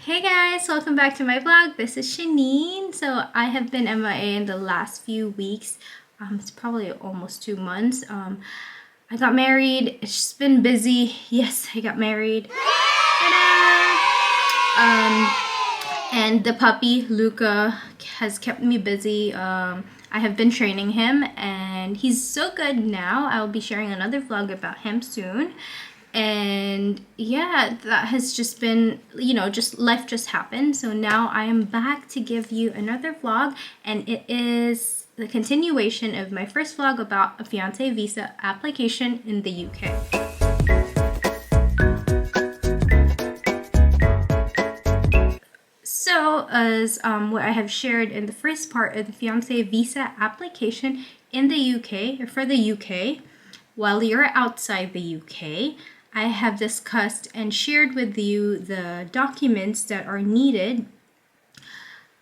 Hey guys, welcome back to my vlog. This is Shaneen. So I have been MIA in the last few weeks. It's probably almost 2 months. I got married. It's just been busy. Yes, I got married. And the puppy Luca has kept me busy. I have been training him and he's so good now. I'll be sharing another vlog about him soon. And yeah, that has just been, just life just happened. So now I am back to give you another vlog, and it is the continuation of my first vlog about a fiancé visa application in the UK. So as what I have shared in the first part of the fiancé visa application in the UK, or for the UK, while you're outside the UK, I have discussed and shared with you the documents that are needed,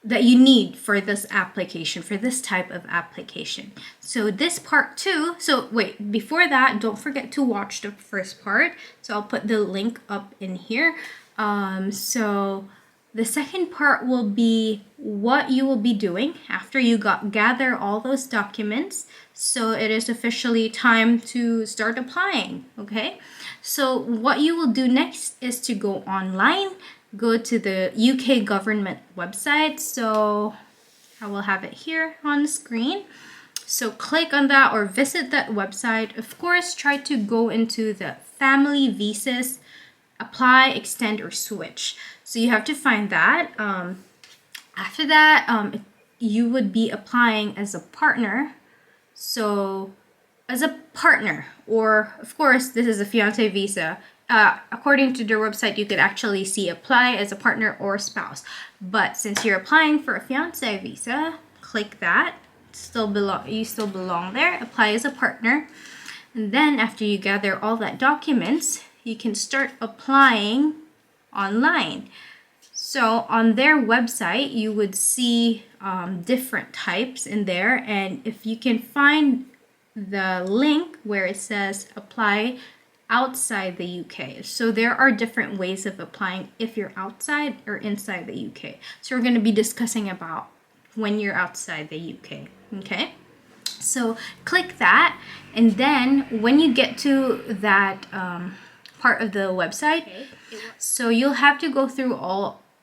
that you need for this application, for this type of application. So this part two, so wait, before that, don't forget to watch the first part. So I'll put the link up in here. So the second part will be what you will be doing after you gather all those documents. So it is officially time to start applying, okay? So what you will do next is to go online, go to the UK government website. So I will have it here on the screen. So click on that or visit that website. Of course, try to go into the family visas, apply, extend, or switch. So you have to find that. After that, you would be applying as a partner. So as a partner, or of course, this is a fiancé visa. According to their website, you could actually see apply as a partner or spouse. But since you're applying for a fiancé visa, click that. You still belong there. Apply as a partner. And then after you gather all that documents, you can start applying online. So on their website, you would see different types in there. And if you can find the link where it says apply outside the UK. So there are different ways of applying if you're outside or inside the UK. So we're going to be discussing about when you're outside the UK. Okay. So click that. And then when you get to that part of the website, so you'll have to go through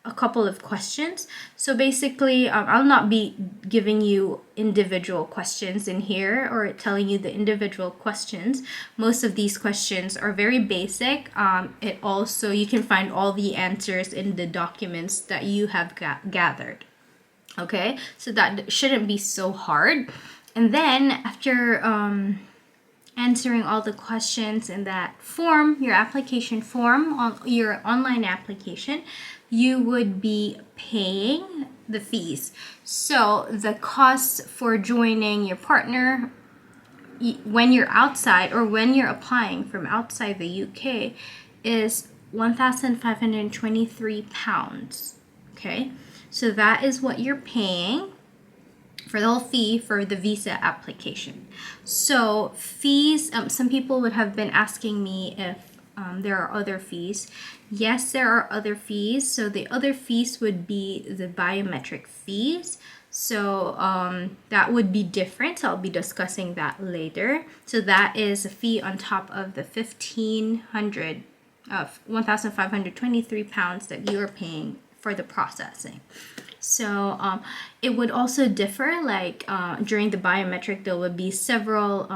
a couple of questions. So basically, I'll not be giving you individual questions in here or telling you the individual questions. Most of these questions are very basic. It also, you can find all the answers in the documents that you have gathered. Okay, so that shouldn't be so hard. And then after answering all the questions in that form, your application form, on your online application, you would be paying the fees. So the cost for joining your partner when you're outside or when you're applying from outside the UK is £1,523. Okay, so that is what you're paying for the whole fee for the visa application. So fees, some people would have been asking me if there are other fees. Yes, there are other fees. So the other fees would be the biometric fees. So that would be different. So I'll be discussing that later. So that is a fee on top of the £1,523 that you are paying for the processing. So it would also differ, like during the biometric, there would be several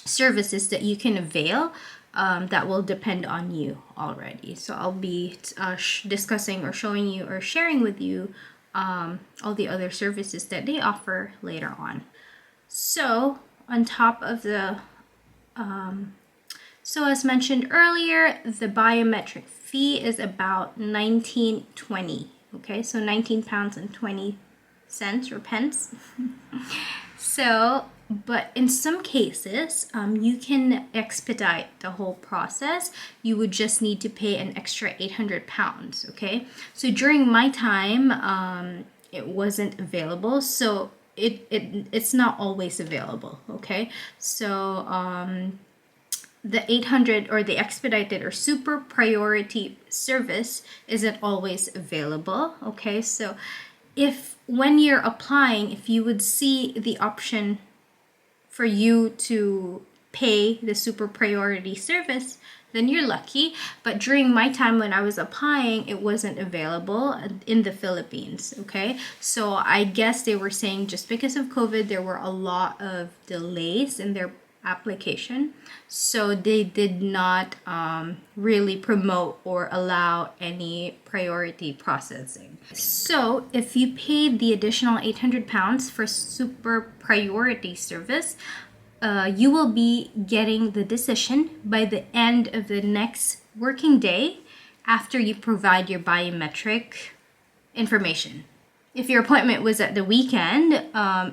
services that you can avail that will depend on you already. So I'll be discussing or showing you or sharing with you all the other services that they offer later on. So on top of the, so as mentioned earlier, the biometric fee is about £19.20. Okay, so £19.20 or pence. So, but in some cases, you can expedite the whole process. You would just need to pay an extra £800. Okay, so during my time, it wasn't available. So it's not always available. Okay, so the 800 or the expedited or super priority service isn't always available. Okay, so if when you're applying, if you would see the option for you to pay the super priority service, then you're lucky. But during my time when I was applying, it wasn't available in the Philippines. Okay, so I guess they were saying just because of COVID, there were a lot of delays in their application, so they did not really promote or allow any priority processing. So if you paid the additional £800 for super priority service, you will be getting the decision by the end of the next working day after you provide your biometric information. If your appointment was at the weekend,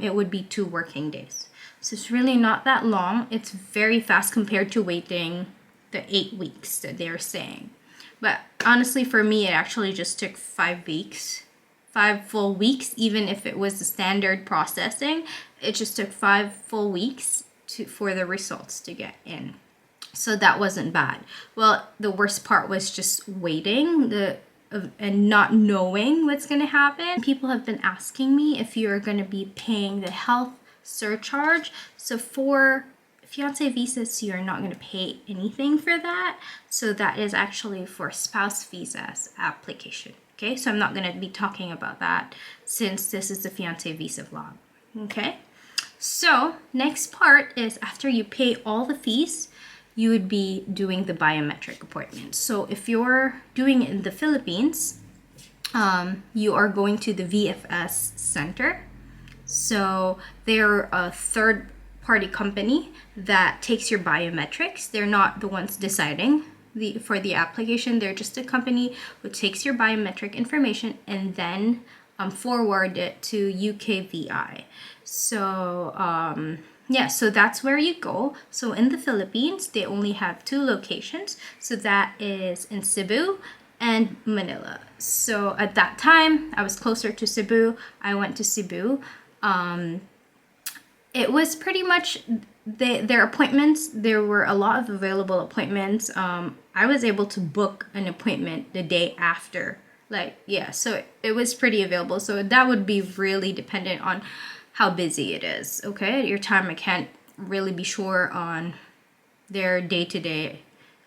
it would be 2 working days. So it's really not that long. It's very fast compared to waiting the 8 weeks that they're saying. But honestly, for me, it actually just took 5 weeks. 5 full weeks, even if it was the standard processing. It just took 5 full weeks for the results to get in. So that wasn't bad. Well, the worst part was just waiting and not knowing what's going to happen. People have been asking me if you're going to be paying the health surcharge. So for fiance visas, you're not going to pay anything for that. So that is actually for spouse visas application. Okay, so I'm not going to be talking about that since this is the fiance visa vlog. Okay, so next part is after you pay all the fees, you would be doing the biometric appointment. So if you're doing it in the Philippines, you are going to the VFS center. So they're a third-party company that takes your biometrics. They're not the ones deciding for the application. They're just a company which takes your biometric information and then forward it to UK VI. So yeah, so that's where you go. So in the Philippines, they only have 2 locations. So that is in Cebu and Manila. So at that time, I was closer to Cebu. I went to Cebu. It was pretty much their appointments. There were a lot of available appointments. I was able to book an appointment the day after. Like, yeah, so it was pretty available. So that would be really dependent on how busy it is. Okay, at your time, I can't really be sure on their day-to-day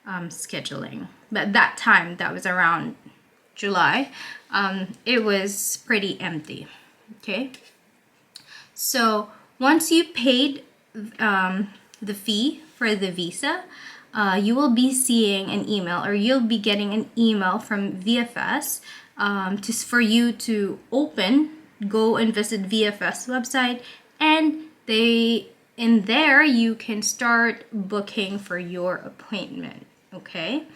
scheduling. But that time, that was around July, it was pretty empty. Okay, so once you paid the fee for the visa, you will be seeing an email, or you'll be getting an email from VFS just for you to go and visit VFS website, and in there you can start booking for your appointment. Okay,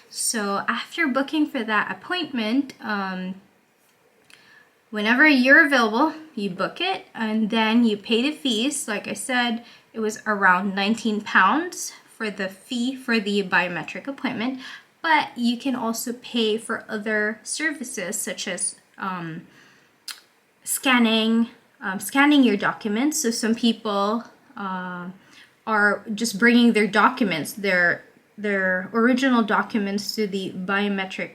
so after booking for that appointment, whenever you're available, you book it, and then you pay the fees. Like I said, it was around £19 for the fee for the biometric appointment, but you can also pay for other services such as scanning your documents. So some people are just bringing their documents, their original documents, to the biometric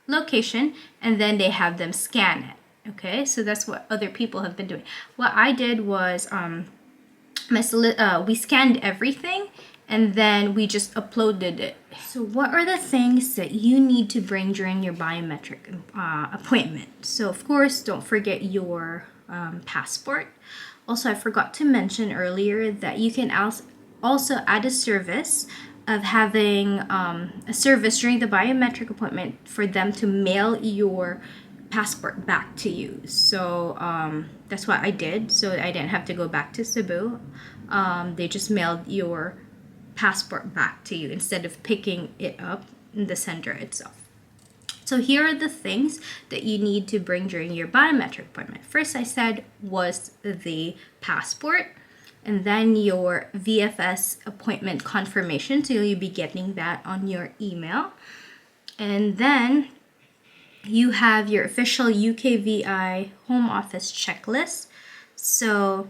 location, and then they have them scan it. Okay, so that's what other people have been doing. What I did was we scanned everything and then we just uploaded it. So what are the things that you need to bring during your biometric appointment? So of course, don't forget your passport. Also, I forgot to mention earlier that you can also add a service of having a service during the biometric appointment for them to mail your passport back to you. So that's what I did. So I didn't have to go back to Cebu. They just mailed your passport back to you instead of picking it up in the center itself. So here are the things that you need to bring during your biometric appointment. First, I said, was the passport, and then your VFS appointment confirmation. So you'll be getting that on your email. And then you have your official UKVI home office checklist. So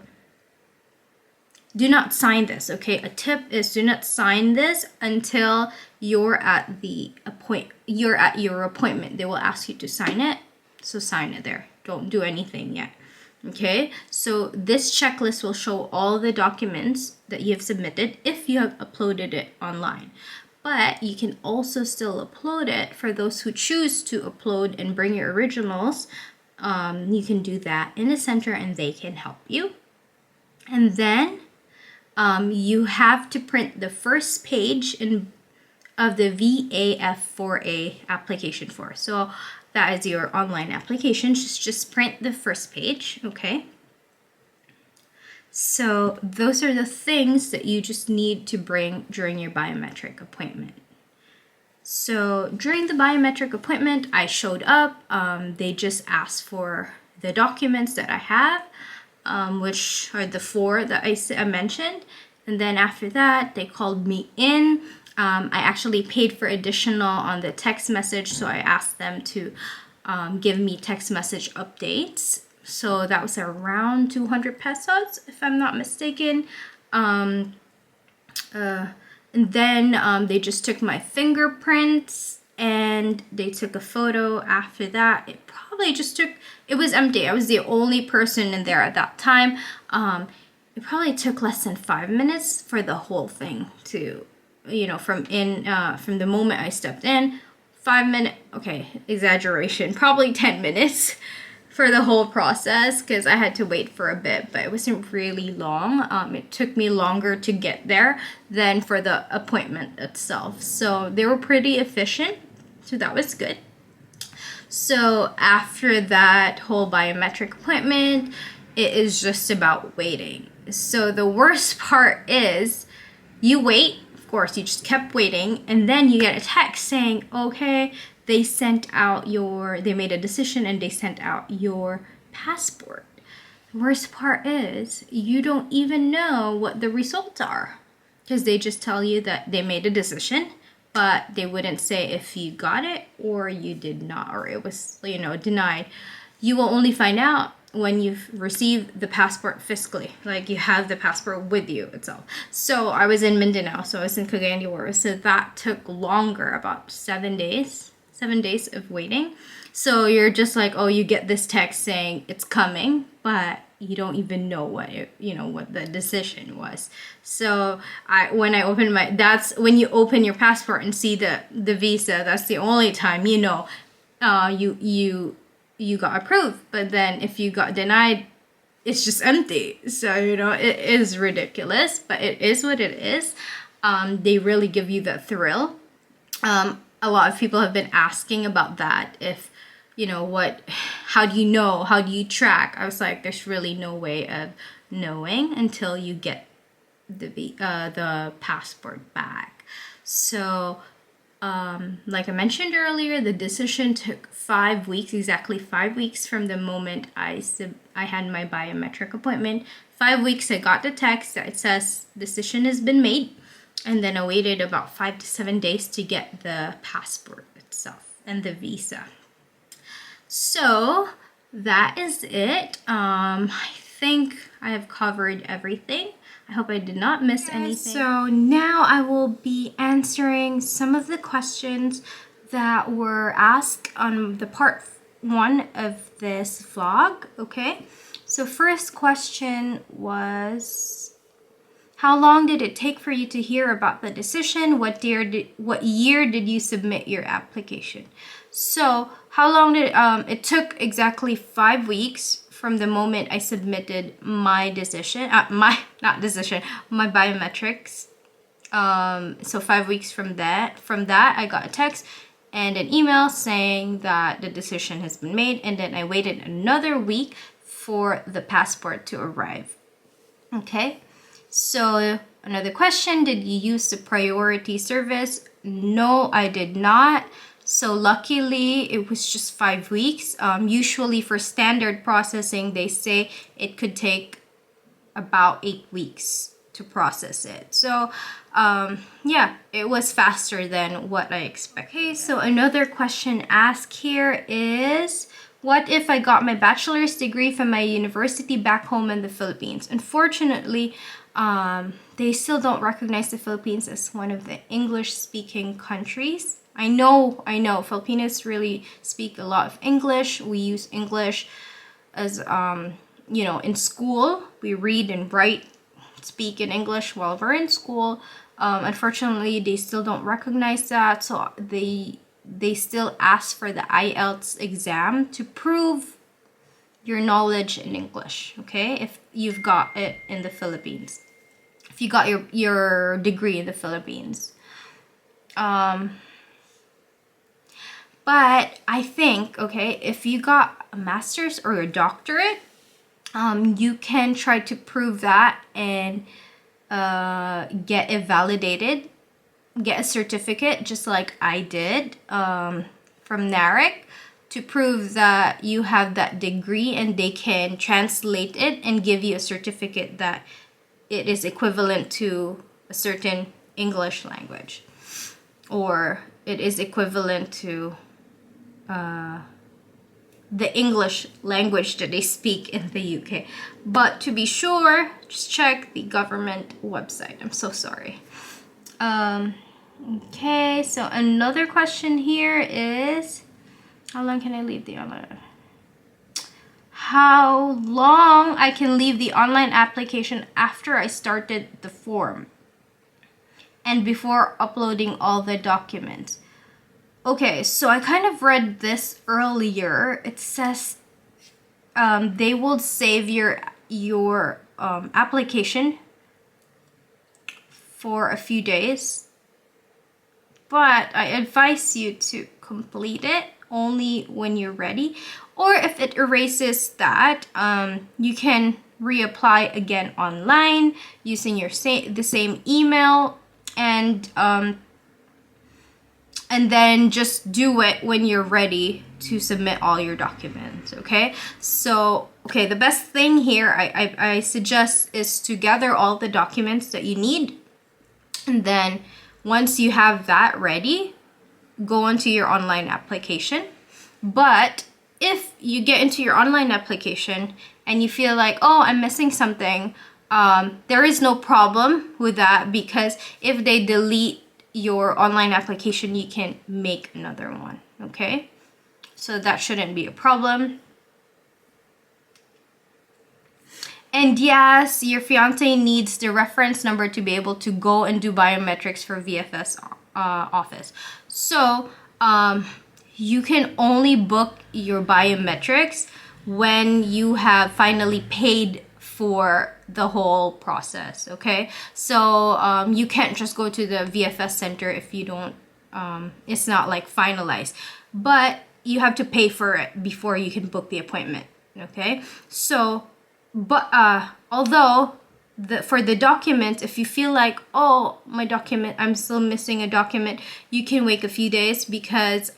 do not sign this, okay? A tip is do not sign this until you're at your appointment. They will ask you to sign it, so sign it there. Don't do anything yet. Okay, so this checklist will show all the documents that you have submitted if you have uploaded it online. But you can also still upload it for those who choose to upload and bring your originals. You can do that in the center and they can help you. And then you have to print the first page of the VAF4A application form. So that is your online application. Just print the first page, okay? So those are the things that you just need to bring during your biometric appointment. So during the biometric appointment, I showed up. They just asked for the documents that I have, which are the 4 that I mentioned. And then after that, they called me in. I actually paid for additional on the text message, so I asked them to give me text message updates. So that was around 200 pesos, if I'm not mistaken. And then they just took my fingerprints and they took a photo after that. It probably just took, it was empty. I was the only person in there at that time. It probably took less than 5 minutes for the whole thing to, from the moment I stepped in, 5 minutes, okay, exaggeration, probably 10 minutes for the whole process because I had to wait for a bit, but it wasn't really long. It took me longer to get there than for the appointment itself. So they were pretty efficient, so that was good. So after that whole biometric appointment, it is just about waiting. So the worst part is you wait. Of course, you just kept waiting, and then you get a text saying, okay, they made a decision and they sent out your passport. The worst part is you don't even know what the results are because they just tell you that they made a decision, but they wouldn't say if you got it or you did not, or it was, denied. You will only find out when you've received the passport physically, like you have the passport with you itself. So I was in Mindanao, so I was in Cagayan de Oro, so that took longer, about 7 days of waiting. So you're just like, oh, you get this text saying it's coming, but you don't even know what what the decision was. So that's when you open your passport and see the visa, that's the only time you got approved. But then if you got denied, it's just empty. So it is ridiculous, but it is what it is. They really give you the thrill. A lot of people have been asking about that. If how do you know? How do you track? I was like, there's really no way of knowing until you get the passport back. So like I mentioned earlier, the decision took 5 weeks, exactly 5 weeks from the moment I had my biometric appointment. 5 weeks, I got the text that it says decision has been made, and then I waited about 5 to 7 days to get the passport itself and the visa. So that is it. I think I have covered everything. I hope I did not miss anything. So now I will be answering some of the questions that were asked on the part 1 of this vlog, okay? So first question was, how long did it take for you to hear about the decision? What year did you submit your application? So how long did it took exactly 5 weeks from the moment I submitted my decision, my biometrics. So 5 weeks from that, I got a text and an email saying that the decision has been made, and then I waited another week for the passport to arrive. Okay, so another question, did you use the priority service? No, I did not. So luckily, it was just 5 weeks. Usually for standard processing, they say it could take about 8 weeks to process it. So yeah, it was faster than what I expected. Okay, so another question asked here is, what if I got my bachelor's degree from my university back home in the Philippines? Unfortunately, They still don't recognize the Philippines as one of the English-speaking countries. I know, Filipinos really speak a lot of English. We use English as, in school. We read and write, speak in English while we're in school. Unfortunately, they still don't recognize that, so they still ask for the IELTS exam to prove your knowledge in English, okay? If you've got it in the Philippines. If you got your degree in the Philippines. But I think, okay, if you got a master's or a doctorate, you can try to prove that and get it validated, get a certificate, just like I did from NARIC, to prove that you have that degree, and they can translate it and give you a certificate that it is equivalent to a certain English language, or it is equivalent to the English language that they speak in the UK. But to be sure, just check the government website. I'm so sorry. Okay, so another question here is, how long can I leave the online? How long I can leave the online application after I started the form and before uploading all the documents? Okay, so I kind of read this earlier. It says they will save your application for a few days, but I advise you to complete it only when you're ready. Or if it erases that, you can reapply again online using the same email, and then just do it when you're ready to submit all your documents, okay? So, okay, the best thing here I suggest is to gather all the documents that you need, and then once you have that ready, go into your online application. But if you get into your online application and you feel like, oh, I'm missing something, there is no problem with that, because if they delete your online application, you can make another one, okay? So that shouldn't be a problem. And yes, your fiance needs the reference number to be able to go and do biometrics for VFS office. So you can only book your biometrics when you have finally paid for the whole process, okay? So you can't just go to the VFS center if you don't, it's not like finalized, but you have to pay for it before you can book the appointment, okay? So, but although for the document, if you feel like, oh, my document, I'm still missing a document, you can wait a few days, because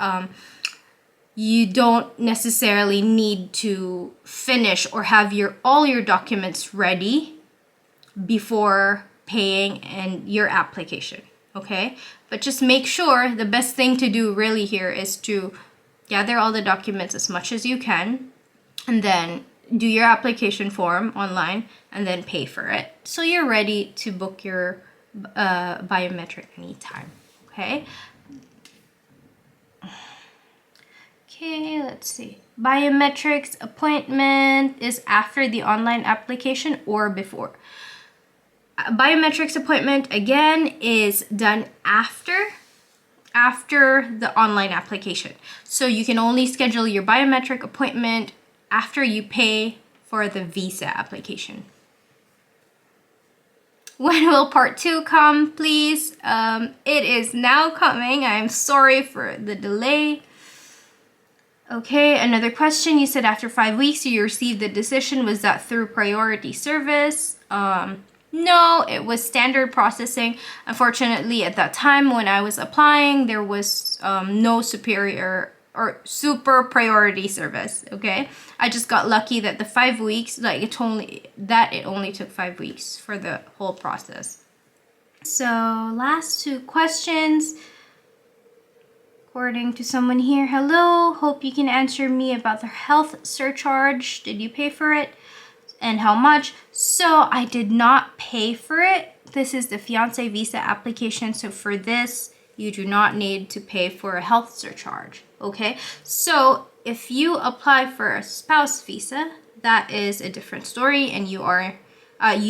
you don't necessarily need to finish or have all your documents ready before paying and your application, okay? But just make sure, the best thing to do really here is to gather all the documents as much as you can, and then do your application form online, and then pay for it, so you're ready to book your biometric anytime, okay? Okay, let's see. Biometrics appointment is after the online application or before. Biometrics appointment, again, is done after the online application. So you can only schedule your biometric appointment after you pay for the visa application. When will part 2 come, please? It is now coming. I'm sorry for the delay. Okay, another question. You said after 5 weeks you received the decision. Was that through priority service? No, it was standard processing. Unfortunately, at that time when I was applying, there was no superior or super priority service, okay? I just got lucky that the 5 weeks, like it only took 5 weeks for the whole process. So last 2 questions. According to someone here, hello, hope you can answer me about the health surcharge. Did you pay for it? and how much. So I did not pay for it. This is the fiance visa application. So for this, you do not need to pay for a health surcharge. Okay. So if you apply for a spouse visa, that is a different story, and you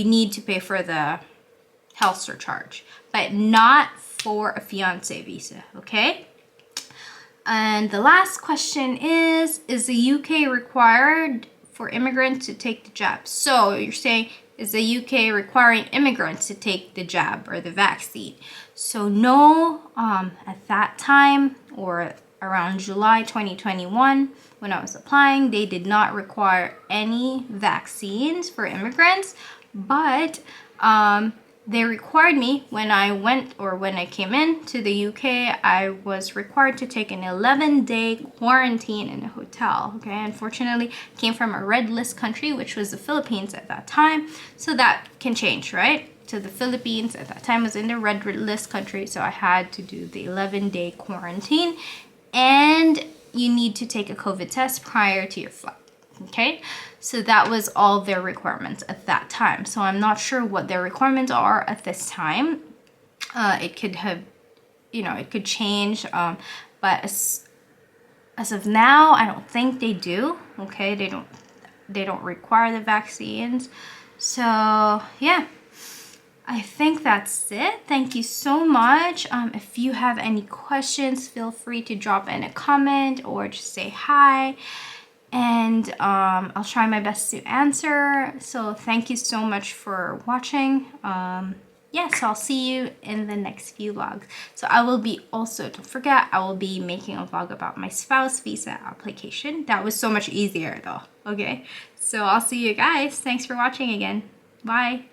need to pay for the health surcharge, but not for a fiance visa. Okay. And the last question is the UK required for immigrants to take the jab? So you're saying, is the UK requiring immigrants to take the jab or the vaccine? So no, at that time, or around July 2021, when I was applying, they did not require any vaccines for immigrants, but they required me when I came in to the UK, I was required to take an 11-day quarantine in a hotel. Okay, unfortunately, I came from a red list country, which was the Philippines at that time. So that can change, right? So the Philippines at that time was in the red list country, so I had to do the 11-day quarantine, and you need to take a COVID test prior to your flight. Okay, so that was all their requirements at that time. So I'm not sure what their requirements are at this time. It could have, it could change. But as of now, I don't think they do. Okay, they don't require the vaccines. So yeah, I think that's it. Thank you so much. If you have any questions, feel free to drop in a comment or just say hi. And I'll try my best to answer. So thank you so much for watching. So I'll see you in the next few vlogs. So I will be also, don't forget, I will be making a vlog about my spouse visa application. That was so much easier though. Okay, so I'll see you guys. Thanks for watching again. Bye.